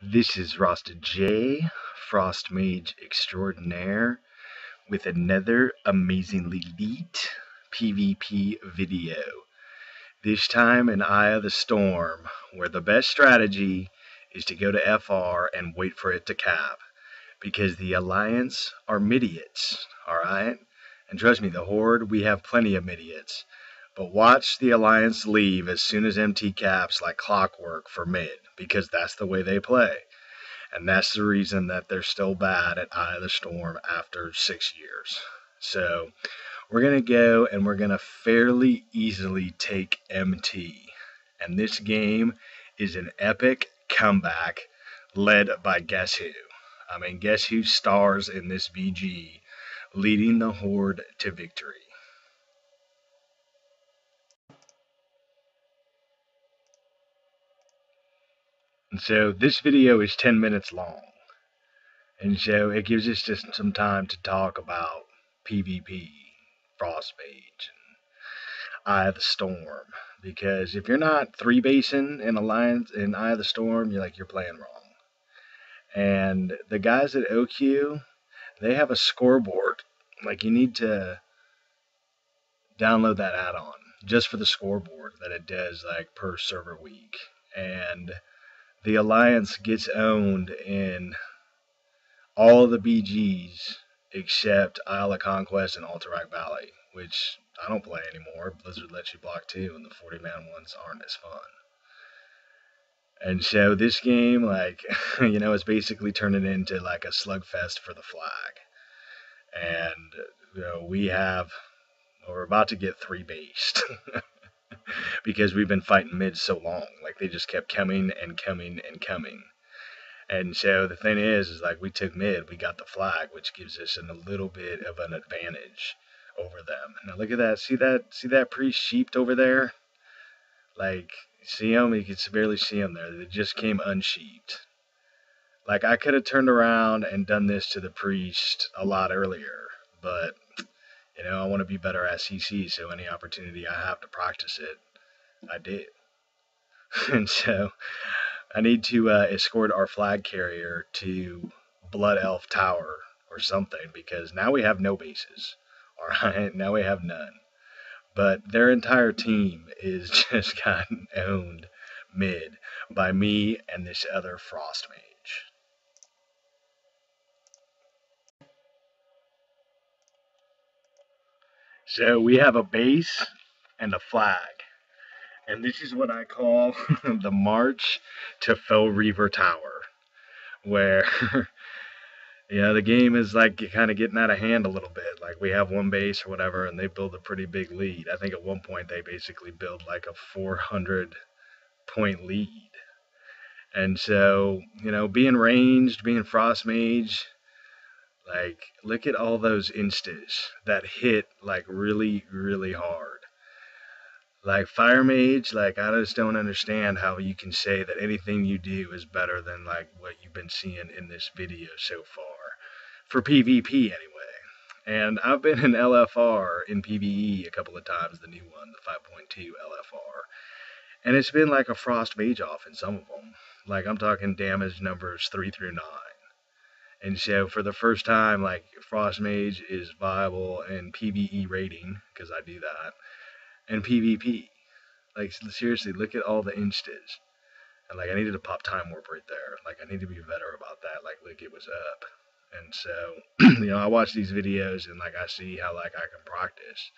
This is Rosted J, Frost Mage Extraordinaire, with another amazingly leet PvP video. This time in Eye of the Storm, where the best strategy is to go to FR and wait for it to cap. Because the Alliance are midiots, alright? And trust me, the Horde, we have plenty of midiots. But watch the Alliance leave as soon as MT caps like clockwork for mid, because that's the way they play. And that's the reason that they're still bad at Eye of the Storm after 6 years. So we're going to go and we're going to fairly easily take MT. And this game is an epic comeback led by guess who? I mean, guess who stars in this BG leading the Horde to victory? And so this video is 10 minutes long. And so it gives us just some time to talk about PvP, Frost Mage, and Eye of the Storm. Because if you're not 3-basing in Alliance in Eye of the Storm, you're playing wrong. And the guys at OQ, they have a scoreboard. Like, you need to download that add-on just for the scoreboard that it does like per server week. And the Alliance gets owned in all of the BGs except Isle of Conquest and Alterac Valley, which I don't play anymore. Blizzard lets you block too, and the 40-man ones aren't as fun. And so this game, is basically turning into like a slugfest for the flag. And we're about to get 3-based because we've been fighting mid so long. Like, they just kept coming and coming and coming. And so the thing is like, we took mid, we got the flag, which gives us a little bit of an advantage over them. Now look at that. See that priest sheeped over there? Like, see him? You can barely see him there. They just came unsheeped. Like, I could have turned around and done this to the priest a lot earlier, but I want to be better at CC, so any opportunity I have to practice it, I did. And so I need to escort our flag carrier to Blood Elf Tower or something, because now we have no bases. Alright, now we have none. But their entire team is just gotten owned mid by me and this other Frost Mage. So we have a base and a flag. And this is what I call the march to Fell Reaver Tower, where the game is like kind of getting out of hand a little bit. Like, we have one base or whatever, and they build a pretty big lead. I think at one point they basically build like a 400-point lead. And so, being ranged, being Frost Mage, like, look at all those instas that hit like really, really hard. Like, Fire Mage, like, I just don't understand how you can say that anything you do is better than like what you've been seeing in this video so far. For PvP anyway. And I've been in LFR in PvE a couple of times, the new one, the 5.2 LFR. And it's been like a Frost Mage off in some of them. Like, I'm talking damage numbers 3 through 9. And so for the first time, like, Frost Mage is viable in PvE rating, because I do that, and PvP. Like, seriously, look at all the instas. And like, I needed to pop Time Warp right there. Like, I need to be better about that. Like, look, it was up. And so, I watch these videos and like, I see how like I can practice.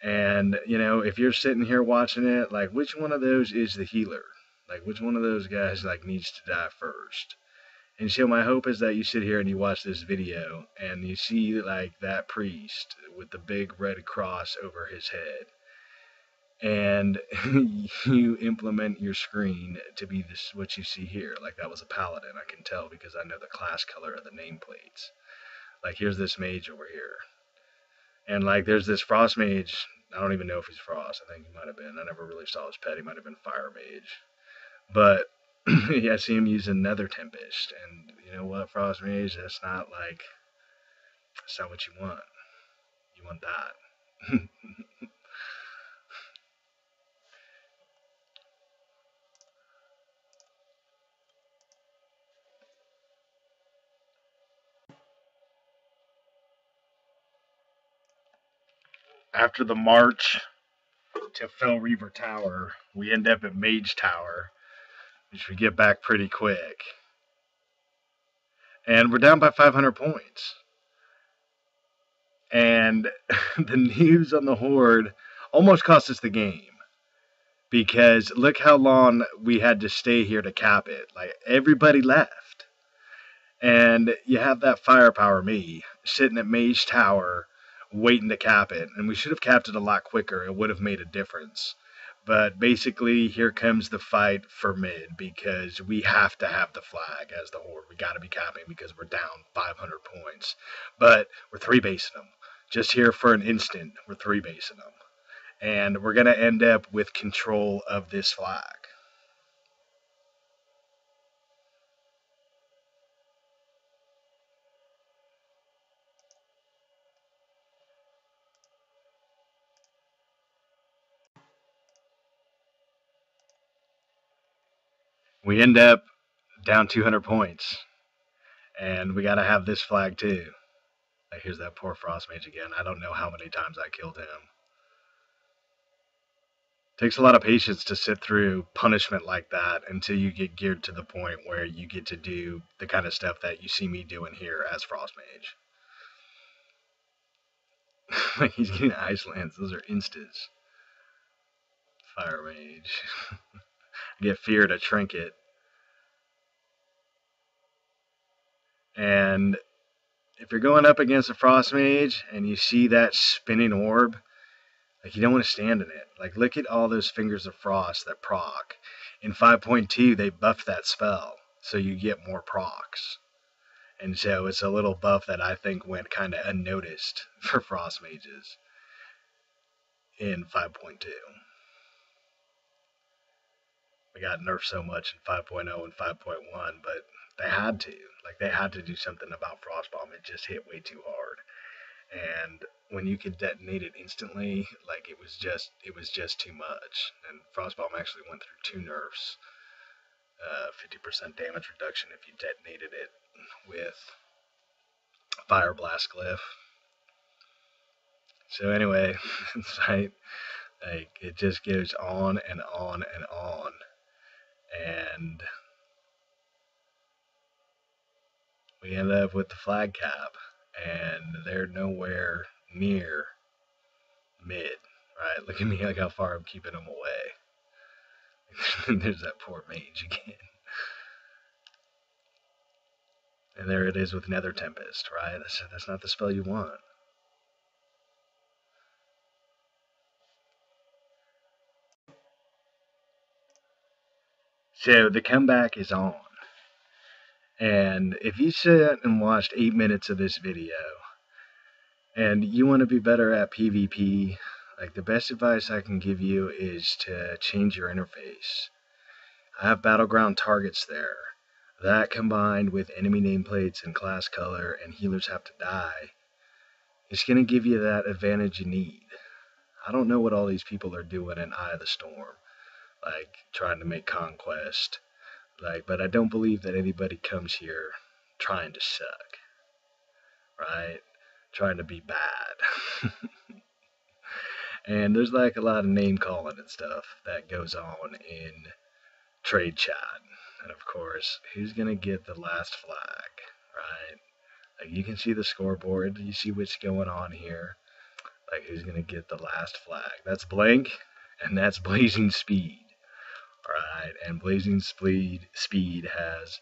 And, if you're sitting here watching it, like, which one of those is the healer? Like, which one of those guys like needs to die first? And so my hope is that you sit here and you watch this video and you see like that priest with the big red cross over his head, and you implement your screen to be this what you see here. Like, that was a paladin, I can tell because I know the class color of the nameplates. Like, here's this mage over here, and like, there's this Frost Mage. I don't even know if he's Frost. I think he might have been. I never really saw his pet. He might have been Fire Mage, but yeah, I see him using Nether Tempest, and you know what, Frost Mage, that's not what you want. You want that. after the march to Fell Reaver Tower, we end up at Mage Tower, which we get back pretty quick. And we're down by 500 points. And the news on the horde almost cost us the game. Because look how long we had to stay here to cap it. Like, everybody left. And you have that firepower me sitting at Mage Tower waiting to cap it. And we should have capped it a lot quicker. It would have made a difference. But basically, here comes the fight for mid, because we have to have the flag as the horde. We got to be capping because we're down 500 points. But we're 3-basing them. Just here for an instant, we're 3-basing them. And we're going to end up with control of this flag. We end up down 200 points. And we got to have this flag too. Here's that poor Frost Mage again. I don't know how many times I killed him. Takes a lot of patience to sit through punishment like that until you get geared to the point where you get to do the kind of stuff that you see me doing here as Frost Mage. Like, he's getting Ice Lance. Those are instas. Fire Mage. Get Fear to Trinket. And if you're going up against a Frost Mage and you see that spinning orb, like, you don't want to stand in it. Like, look at all those Fingers of Frost that proc. In 5.2, they buffed that spell, so you get more procs. And so it's a little buff that I think went kind of unnoticed for Frost Mages in 5.2. We got nerfed so much in 5.0 and 5.1, but they had to. Like, they had to do something about Frostbomb. It just hit way too hard. And when you could detonate it instantly, like, it was just too much. And Frostbomb actually went through 2 nerfs. 50% damage reduction if you detonated it with Fire Blast Glyph. So anyway, it's like it just goes on and on and on. And we end up with the flag cap, and they're nowhere near mid. Right? Look at me, like how far I'm keeping them away. There's that poor Mage again. And there it is with Nether Tempest, right? That's not the spell you want. So the comeback is on. And if you sit and watched 8 minutes of this video, and you want to be better at PvP, like, the best advice I can give you is to change your interface. I have battleground targets there. That combined with enemy nameplates and class color and healers have to die, it's going to give you that advantage you need. I don't know what all these people are doing in Eye of the Storm, like trying to make conquest, but I don't believe that anybody comes here trying to suck, right? Trying to be bad. And there's like a lot of name calling and stuff that goes on in trade chat. And of course, who's gonna get the last flag, right? Like, you can see the scoreboard, you see what's going on here. Like, who's gonna get the last flag? That's Blank, and that's Blazing Speed. Alright, and Blazing Speed has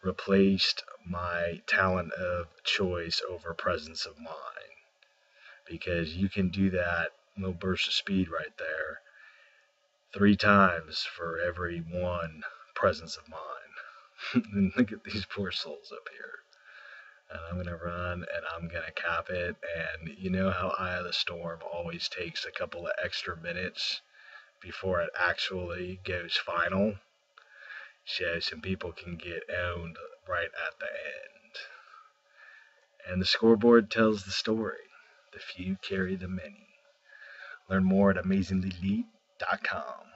replaced my talent of choice over Presence of Mind. Because you can do that little burst of speed right there 3 times for every 1 Presence of Mind. And look at these poor souls up here. And I'm going to run and I'm going to cap it. And you know how Eye of the Storm always takes a couple of extra minutes before it actually goes final? So some people can get owned right at the end. And the scoreboard tells the story. The few carry the many. Learn more at amazinglyleet.com.